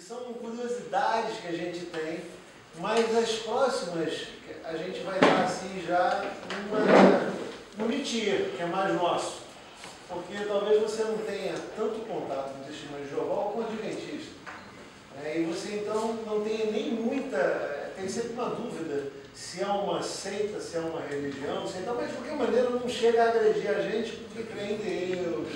são curiosidades que a gente tem, mas as próximas a gente vai dar assim já um métier, que é mais nosso. Porque talvez você não tenha tanto contato com o testemunho de Jeová como adventista. E você então não tenha nem muita, tem sempre uma dúvida se é uma seita, se é uma religião, então, mas de qualquer maneira não chega a agredir a gente porque crê em Deus.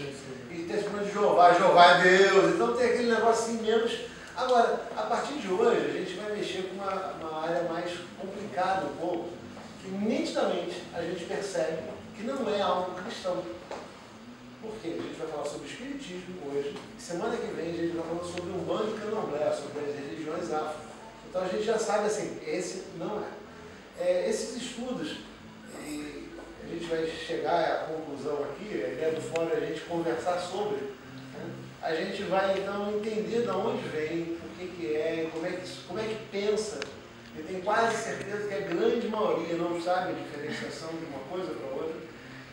E testemunho de Jeová, Jeová é Deus, então tem aquele negócio assim menos. Agora, a partir de hoje, a gente vai mexer com uma área mais complicada um pouco, que nitidamente a gente percebe que não é algo cristão. Por quê? A gente vai falar sobre espiritismo hoje, semana que vem a gente vai falar sobre Umbanda e Candomblé, sobre as religiões afro. Então a gente já sabe assim, esse não é. Esses estudos, e a gente vai chegar à conclusão aqui, a ideia do fórum é a gente conversar sobre, né? A gente vai então entender de onde vem, o que é, como é que pensa. Eu tenho quase certeza que a grande maioria não sabe a diferenciação de uma coisa para outra.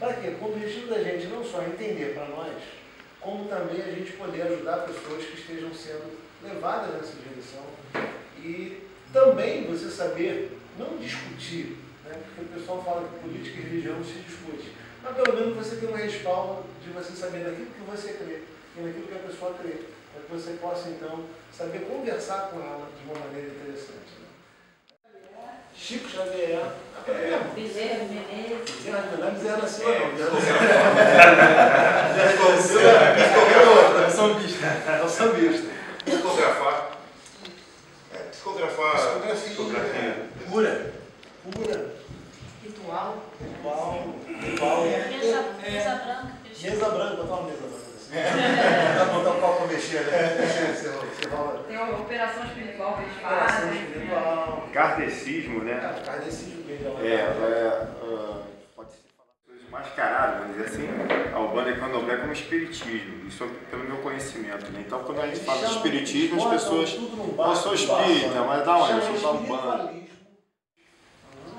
Para quê? Com o objetivo da gente não só entender para nós, como também a gente poder ajudar pessoas que estejam sendo levadas nessa direção. E também você saber, não discutir, né? Porque o pessoal fala que política e religião não se discute, mas pelo menos você tem um respaldo de você saber daquilo que você crê e naquilo que a pessoa crê, para que você possa então saber conversar com ela de uma maneira interessante. Chico Xavier. Bezerra de Menezes. Não é Bezerra da Silva, não. É o sambista. É o sambista. Psicografar. Psicografia. Cura. Ritual. Mesa branca. Mesa branca, botar uma mesa branca. Dá pra botar um copo pra mexer, né? Você rola. Tem uma operação espiritual que eles Operação fazem. espiritual. Kardecismo, né? Kardecismo que Pode ser coisas mascaradas, vamos dizer assim, a Umbanda e a Candomblé como espiritismo, isso é pelo meu conhecimento, né? Então quando a gente fala de espiritismo, as pessoas, eu sou espírita, mas da onde? Eu sou da Umbanda.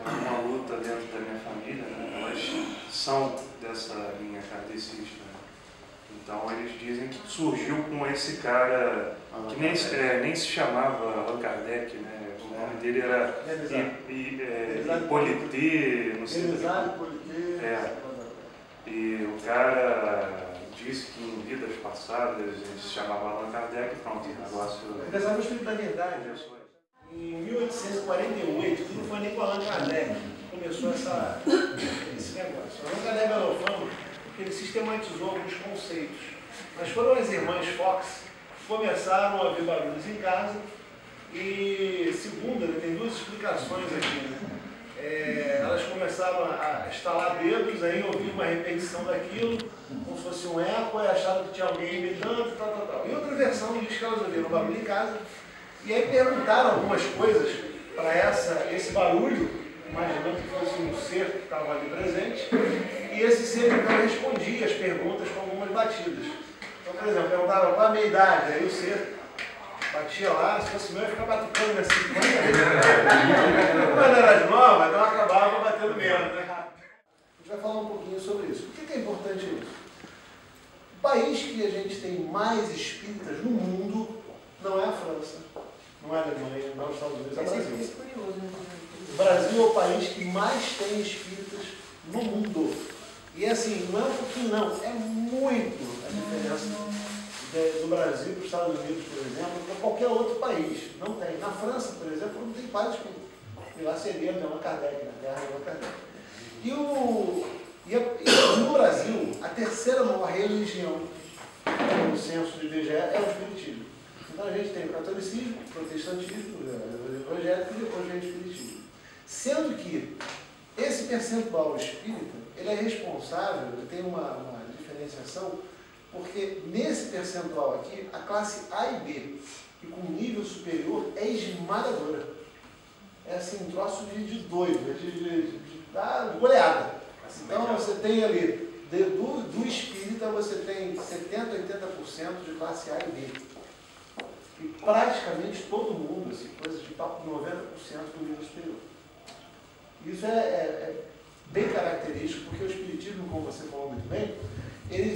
Uma luta dentro da minha família, né? Elas são dessa linha kardecista, né? Então eles dizem que surgiu com esse cara que nem se chamava Allan Kardec, né? O nome dele era Hippolyte, não sei o que. E o cara disse que em vidas passadas ele se chamava Allan Kardec, pronto, o negócio... Apesar do espírito da verdade, em 1848, que não foi nem com Allan Kardec que começou esse negócio. Allan Kardec ganhou fama porque ele sistematizou alguns conceitos. Mas foram as irmãs Fox que começaram a ver barulhos em casa e, segundo, tem duas explicações aqui, né? Elas começaram a estalar dedos, aí ouviam uma repetição daquilo, como se fosse um eco, e acharam que tinha alguém meditando e tal. E outra versão diz que elas ouviram barulho em casa, e aí perguntaram algumas coisas para esse barulho, imaginando que fosse um ser que estava ali presente, e esse ser então respondia as perguntas com algumas batidas. Então, por exemplo, perguntava qual a minha idade, aí o ser batia lá, se fosse meu, eu ficava batucando assim, 50 vezes. Como ela era nova, então acabava batendo menos, né? A gente vai falar um pouquinho sobre isso. Por que é importante isso? O país que a gente tem mais espíritas no mundo não é a França, não é a Alemanha, não é os Estados Unidos, é o Brasil. Isso é curioso, né? O Brasil é o país que mais tem espíritas no mundo. E assim, não é um pouquinho não, é muito a diferença do Brasil para os Estados Unidos, por exemplo, para qualquer outro país. Não tem. Na França, por exemplo, não tem quase espíritas. E lá seria Allan Kardec, na terra de Allan Kardec. E no Brasil, a terceira maior religião, no censo do IBGE, é o espiritismo. Então a gente tem o catolicismo, o protestantismo, o evangélico e depois vem o espiritismo. Sendo que esse percentual espírita, ele é responsável, tem uma diferenciação, porque nesse percentual aqui, a classe A e B, que com nível superior, é esmagadora. É assim, um troço de doido, de goleada. Então você tem ali, do espírita, você tem 70%, 80% de classe A e B. E praticamente todo mundo, assim, coisa de papo 90% do nível superior. Isso é bem característico, porque o espiritismo, como você falou muito bem, ele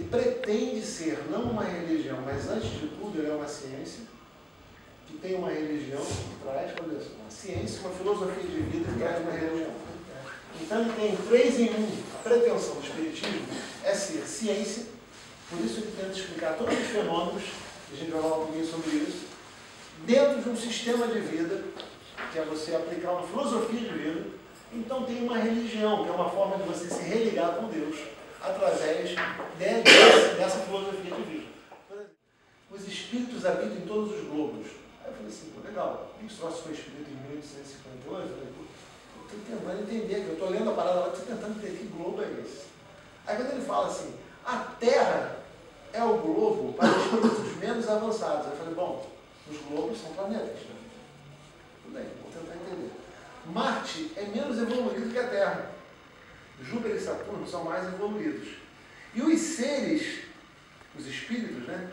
pretende ser não uma religião, mas antes de tudo ele é uma ciência, que tem uma religião por trás, olha só, uma ciência, uma filosofia de vida que traz uma religião. Então ele tem 3 em 1. A pretensão do Espiritismo é ser ciência, por isso ele tenta explicar todos os fenômenos, a gente vai falar um pouquinho sobre isso, dentro de um sistema de vida, que é você aplicar uma filosofia de vida. Então tem uma religião, que é uma forma de você se religar com Deus, através dessa filosofia de vida. Por exemplo, os espíritos habitam em todos os globos. Aí eu falei assim, pô, legal, o que troço foi escrito em 1858? Eu falei, estou tentando entender, que eu estou lendo a parada lá, estou tentando entender que globo é esse. Aí quando ele fala assim, a Terra é o globo para os espíritos menos avançados. Eu falei, bom, os globos são planetas, né? Tudo bem, vou tentar entender. Marte é menos evoluído que a Terra. Júpiter e Saturno são mais evoluídos. E os seres, os espíritos, né,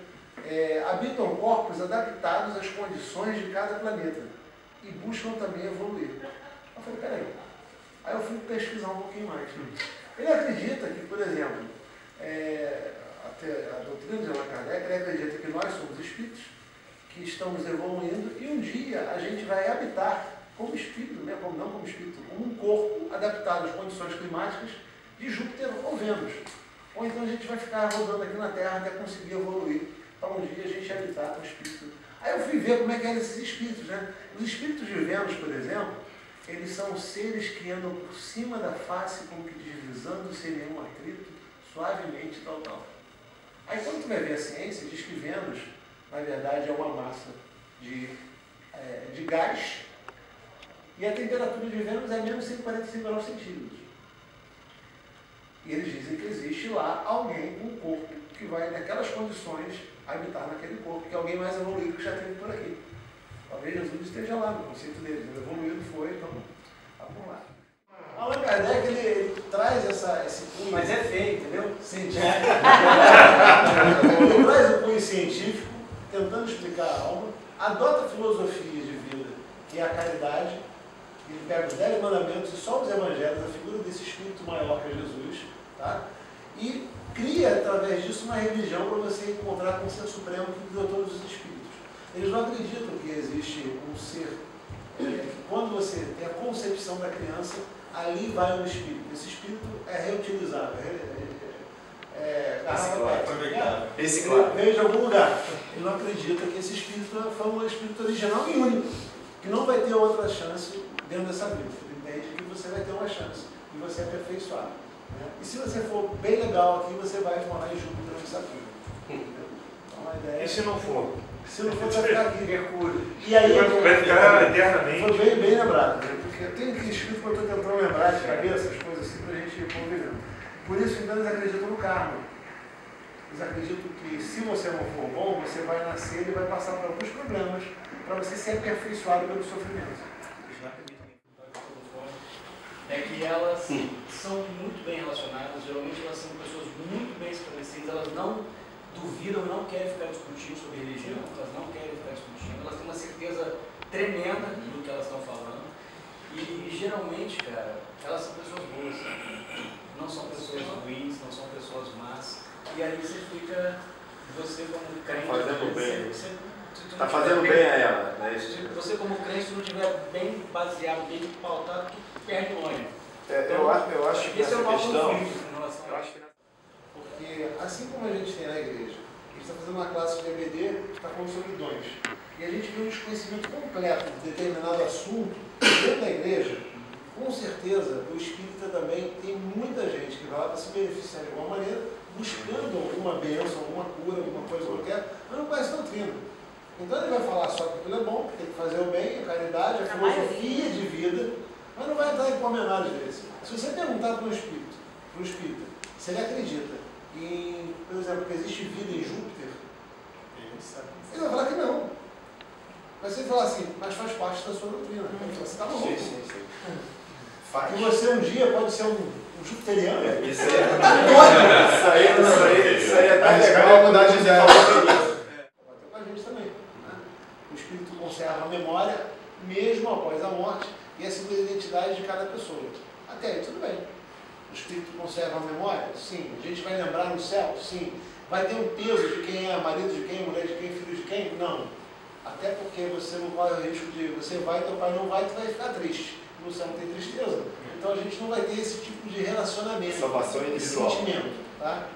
habitam corpos adaptados às condições de cada planeta e buscam também evoluir. Eu falei, peraí. Aí eu fui pesquisar um pouquinho mais. Ele acredita que, por exemplo, a doutrina de Allan Kardec, ele acredita que nós somos espíritos, que estamos evoluindo e um dia a gente vai habitar como espírito, né, não como espírito, como um corpo adaptado às condições climáticas de Júpiter ou Vênus. Ou então a gente vai ficar rodando aqui na Terra até conseguir evoluir, para um dia a gente habitar com o espírito. Aí eu fui ver como é que eram esses espíritos, né? Os espíritos de Vênus, por exemplo, eles são seres que andam por cima da face, como que deslizando sem nenhum atrito, suavemente, tal. Aí quando tu vai ver a ciência, diz que Vênus, na verdade, é uma massa de gás, e a temperatura de Vênus é menos 145 graus centígrados. E eles dizem que existe lá alguém com um corpo que vai, naquelas condições, habitar naquele corpo, que é alguém mais evoluído que já teve por aqui. Talvez Jesus esteja lá no conceito deles. Ele evoluído foi, então, vamos lá. Allan Kardec, ele traz esse cunho. Mas é feio, entendeu? Científico. Ele traz o cunho científico, tentando explicar a alma, adota filosofias de vida, que é a caridade. Ele pega os 10 mandamentos e só os evangelhos, a figura desse espírito maior que é Jesus, tá? E cria, através disso, uma religião para você encontrar com o ser supremo que criou todos os espíritos. Eles não acreditam que existe um ser, que quando você tem a concepção da criança, ali vai um espírito. Esse espírito é reutilizável, Reciclável. Veio de algum lugar. Ele não acredita que esse espírito foi um espírito original e único, que não vai ter outra chance dentro dessa vida. Ele entende que você vai ter uma chance de você aperfeiçoar. Né? E se você for bem legal aqui, você vai morar em Júpiter ou em Saturno. Então a ideia E se não for? Se não for, vai ficar aqui. Mercúrio. E aí, Vai ficar eternamente. foi bem lembrado, né? Porque tem aquele escrito que eu estou tentando lembrar de cabeça, as coisas assim, para a gente ir convivendo. Por isso, então, eles acreditam no karma. Eles acreditam que se você não for bom, você vai nascer e vai passar por alguns problemas para você ser aperfeiçoado pelo sofrimento. É que elas são muito bem relacionadas, geralmente elas são pessoas muito bem esclarecidas, elas não duvidam, não querem ficar discutindo sobre religião, elas não querem ficar discutindo, elas têm uma certeza tremenda do que elas estão falando. E geralmente, cara, elas são pessoas boas, não são pessoas ruins, não são pessoas más. E aí você fica, você como crente, fazendo bem. Tá fazendo bem a ela, né? Você como crente, se não estiver bem baseado, bem pautado, tu perde o ônibus. Eu acho que esse é essa o maior questão... conflito em relação a isso. Porque, assim como a gente tem na igreja, a gente está fazendo uma classe de EBD, está falando sobre dons, e a gente vê um desconhecimento completo de determinado assunto dentro da igreja, com certeza o espírita também tem muita gente que vai lá para se beneficiar de alguma maneira, buscando alguma bênção, alguma cura, alguma coisa qualquer, mas não conhece a doutrina. Então ele vai falar só que aquilo é bom, que tem que fazer o bem, a caridade, a filosofia de vida, mas não vai entrar em pormenores desse. Se você perguntar para um espírita, se ele acredita em, por exemplo, que existe vida em Júpiter, ele vai falar que não. Mas se ele falar assim, mas faz parte da sua doutrina. Você está maluco. Sim. E você um dia pode ser um jupiteriano. Isso aí é tão legal mudar de ideia. Com a gente também. Né? O espírito conserva a memória, mesmo após a morte, e a segunda identidade de cada pessoa. Até aí, tudo bem. O espírito conserva a memória? Sim. A gente vai lembrar no céu? Sim. Vai ter um peso de quem é marido de quem, mulher de quem, filho de quem? Não. Até porque você não corre o risco de você vai e teu pai não vai, tu vai ficar triste. No céu não tem tristeza. Então a gente não vai ter esse tipo de relacionamento. Salvação individual. Sentimento. Tá?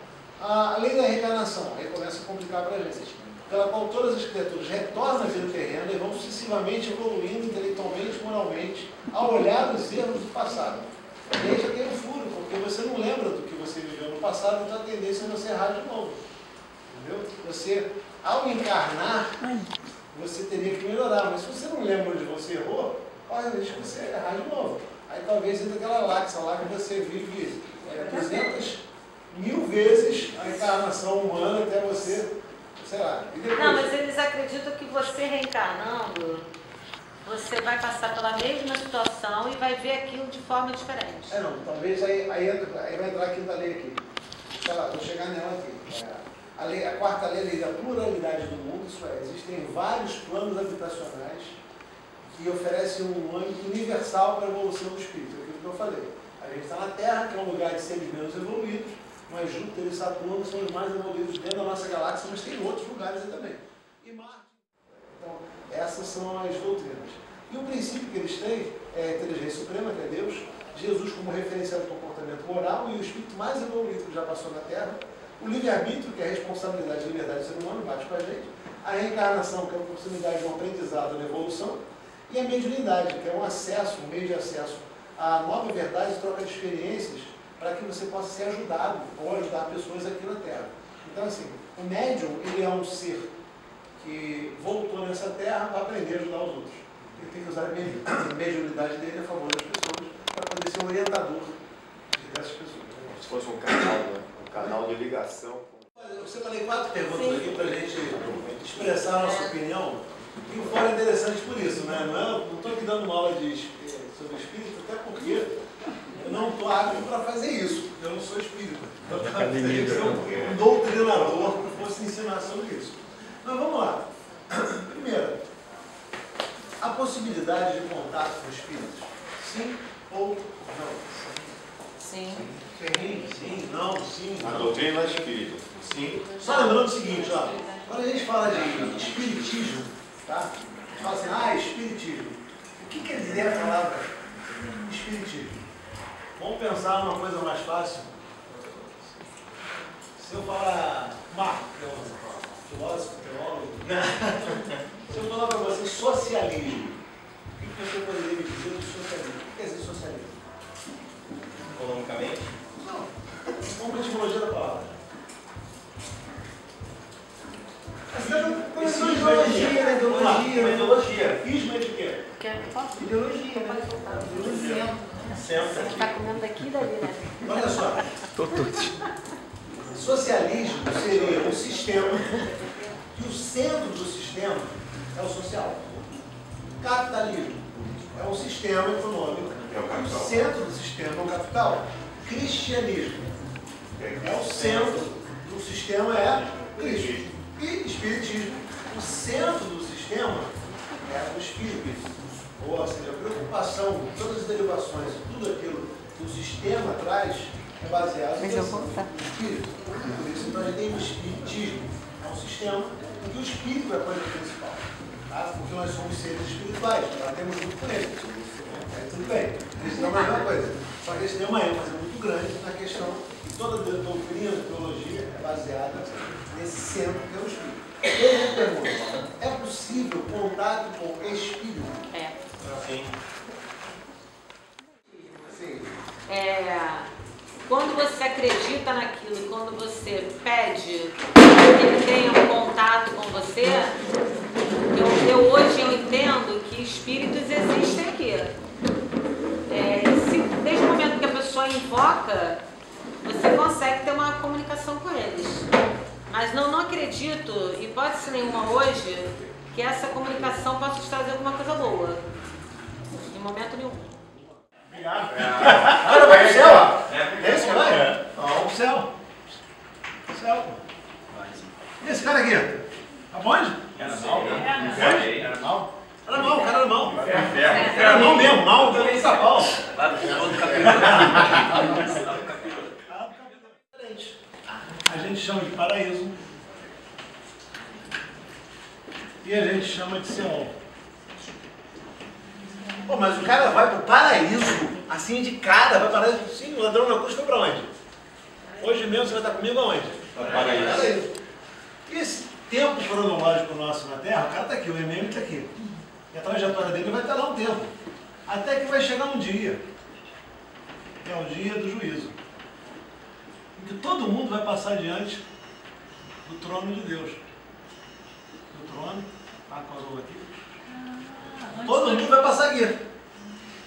A lei da reencarnação, aí começa a complicar para a gente. Pela qual todas as criaturas retornam à vida terrena e vão sucessivamente evoluindo intelectualmente, moralmente, ao olhar os erros do passado. E aí já tem um furo, porque você não lembra do que você viveu no passado, então a tendência é você errar de novo. Entendeu? Você, ao encarnar, você teria que melhorar, mas se você não lembra onde você errou, corre o risco de você errar de novo. Aí talvez entre aquela láxia lá que você vive 200.000 vezes a encarnação humana até você, sei lá. E depois... Não, mas eles acreditam que você reencarnando, você vai passar pela mesma situação e vai ver aquilo de forma diferente. Não, talvez aí vai entrar aqui da lei aqui. Sei lá, vou chegar nela aqui. A quarta lei é a lei da pluralidade do mundo, isso é, existem vários planos habitacionais que oferecem um âmbito universal para a evolução do espírito, é aquilo que eu falei. A gente está na Terra, que é um lugar de seres menos evoluídos, mas Júpiter e Saturno são os mais evoluídos dentro da nossa galáxia, mas tem outros lugares aí também. E Marte. Então, essas são as doutrinas. E o princípio que eles têm é a inteligência suprema, que é Deus, Jesus como referência do comportamento moral e o espírito mais evoluído que já passou na Terra, o livre-arbítrio, que é a responsabilidade e liberdade do ser humano, bate com a gente, a reencarnação, que é a oportunidade de um aprendizado na evolução, e a mediunidade, que é um acesso, um meio de acesso à nova verdade e troca de experiências para que você possa ser ajudado ou ajudar pessoas aqui na Terra. Então, assim, o médium, ele é um ser que voltou nessa Terra para aprender a ajudar os outros. Ele tem que usar a mediunidade dele a favor das pessoas para poder ser um orientador dessas pessoas. Se fosse um canal, né? Um canal de ligação. Eu separei 4 perguntas aqui para a gente expressar a nossa opinião. E o fórum é interessante por isso, né? Não estou aqui dando uma aula sobre espírito, até porque eu não estou apto para fazer isso, porque eu não sou espírita. Eu teria que ser um doutrinador que fosse ensinar sobre isso. Mas vamos lá. Primeiro, a possibilidade de contato com espíritos? Sim ou não? Sim. Sim, não, sim, A não. doutrina espírita. Sim. Só lembrando o seguinte, ó, quando a gente fala de espiritismo, tá? A gente fala assim, espiritismo. O que quer dizer a palavra espiritismo? Vamos pensar numa coisa mais fácil. Se eu falar Marco, que é um filósofo, teólogo, se eu falar para você socialismo, o que você poderia me dizer do socialismo? O que quer dizer socialismo? Economicamente? Não. Vamos para a etimologia da palavra. Ideologia, né? Ideologia. Ismo é de quê? Quer que possa? Ideologia, né? Senta. Está comendo daqui e dali, né? Olha só. Socialismo seria um sistema que o centro do sistema é o social. Capitalismo é um sistema econômico. É o capital. O centro do sistema é o capital. Cristianismo é o centro do sistema é Cristo. E espiritismo, o centro do sistema é o espírito. Ou seja, a preocupação, todas as derivações, tudo aquilo que o sistema traz é baseado no espírito. Por isso, então, a gente tem o espiritismo, é um sistema em que o espírito é a coisa principal. Tá? Porque nós somos seres espirituais, nós temos muito com ele. Tudo bem, eles dão a mesma coisa. Só que eles têm uma ênfase muito grande na questão que toda a doutrina de teologia é baseada nesse centro que é o espírito. E aí eu pergunto, é possível contato com o espírito? É. Sim. Sim. Quando você acredita naquilo, quando você pede que ele tenha um contato com você, hoje eu entendo que espíritos existem aqui. Desde o momento que a pessoa invoca, você consegue ter uma comunicação com eles. Mas não acredito, hipótese nenhuma hoje, que essa comunicação possa te trazer alguma coisa boa. Em momento nenhum. Obrigado. Agora vai pro céu? Esse vai? Vamos pro céu. Céu. E esse cara aqui? Tá bom? Era mal, né? Era mal? Era mal, o cara era mal. Era mal mesmo, mal também está pau. Lá do fundo do cabelo. A gente chama de paraíso. e a gente chama de Seol. Pô, mas o cara vai pro paraíso, assim de cara, vai para paraíso. Sim, o ladrão na cruz foi para onde? Hoje mesmo você vai estar comigo aonde? Paraíso. E esse tempo cronológico nosso na Terra, o cara está aqui, o MM está aqui. E a trajetória dele vai estar lá um tempo. Até que vai chegar um dia, que é o dia do juízo. Em que todo mundo vai passar diante do trono de Deus. Do trono, a coroa aqui. Todo mundo vai passar aqui.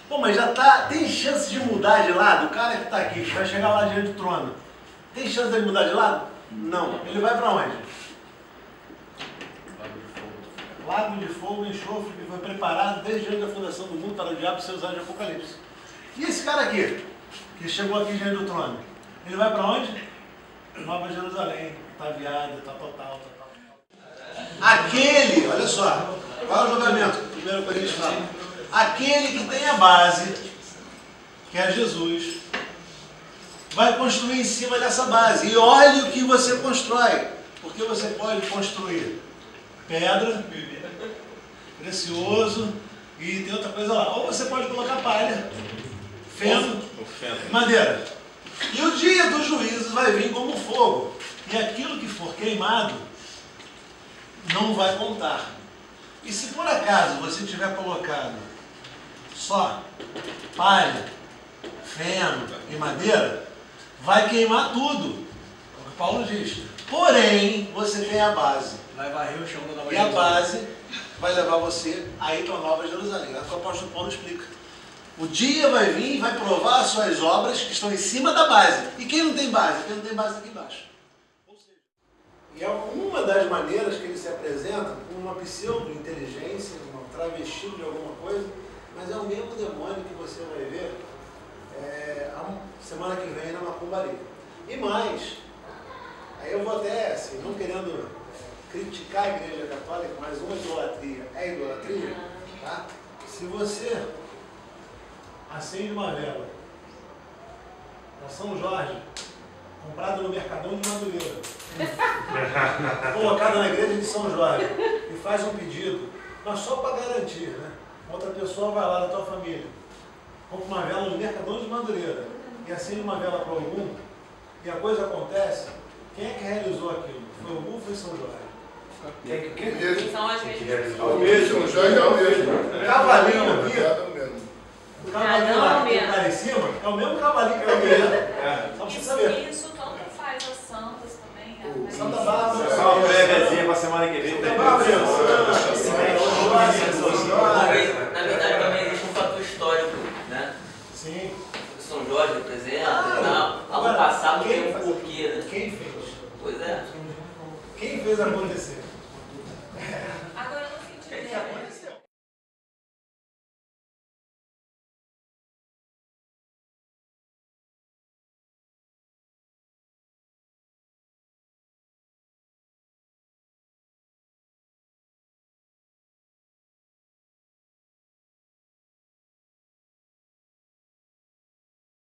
Pô, mas já tá. Tem chance de mudar de lado? O cara que está aqui, que vai chegar lá diante do trono, tem chance de mudar de lado? Não. Ele vai para onde? Lago de fogo e enxofre que foi preparado desde antes da fundação do mundo para o diabo e seus anjos de Apocalipse. E esse cara aqui, que chegou aqui diante do trono, ele vai para onde? Nova Jerusalém, ataviada, tal. Aquele, olha só, qual é o julgamento? 1 Coríntios fala. Aquele que tem a base, que é Jesus, vai construir em cima dessa base. E olhe o que você constrói, porque você pode construir pedra, precioso, e tem outra coisa lá. Ou você pode colocar palha, feno, madeira. E o dia do juízo vai vir como fogo. E aquilo que for queimado não vai contar. E se por acaso você tiver colocado só palha, feno e madeira, vai queimar tudo. É o que Paulo diz. Porém, você tem a base. Vai varrer o chão da Nova E a base vai levar você a ir para a Nova Jerusalém. É o que o apóstolo Paulo explica. O dia vai vir e vai provar as suas obras que estão em cima da base. E quem não tem base? Quem não tem base está aqui embaixo. Ou seja, e é uma das maneiras que ele se apresenta com uma pseudo-inteligência, uma travestido de alguma coisa, mas é o mesmo demônio que você vai ver semana que vem na macumbaria. E mais, aí eu vou até, assim, não querendo criticar a Igreja Católica, mas uma idolatria é idolatria, tá? Se você acende uma vela para São Jorge, comprada no Mercadão de Madureira, colocada na igreja de São Jorge, e faz um pedido, mas só para garantir, né? Outra pessoa vai lá da tua família, compra uma vela no Mercadão de Madureira e acende uma vela para algum, e a coisa acontece, quem é que realizou aquilo? Foi algum ou foi São Jorge? São as mesmas. É o mesmo, já é o mesmo. Cavalinho aqui, É o mesmo. o cavalinho lá que está em cima, é o mesmo cavalinho que está aqui. Só para você saber. Isso tanto faz as santas também. Santa Bárbara. Só uma préviazinha para a semana que vem. Na verdade também existe um fator histórico, né? Sim. São Jorge representa e tal. Algo passado tem um porquê, né? Quem fez? Pois é. Quem fez acontecer?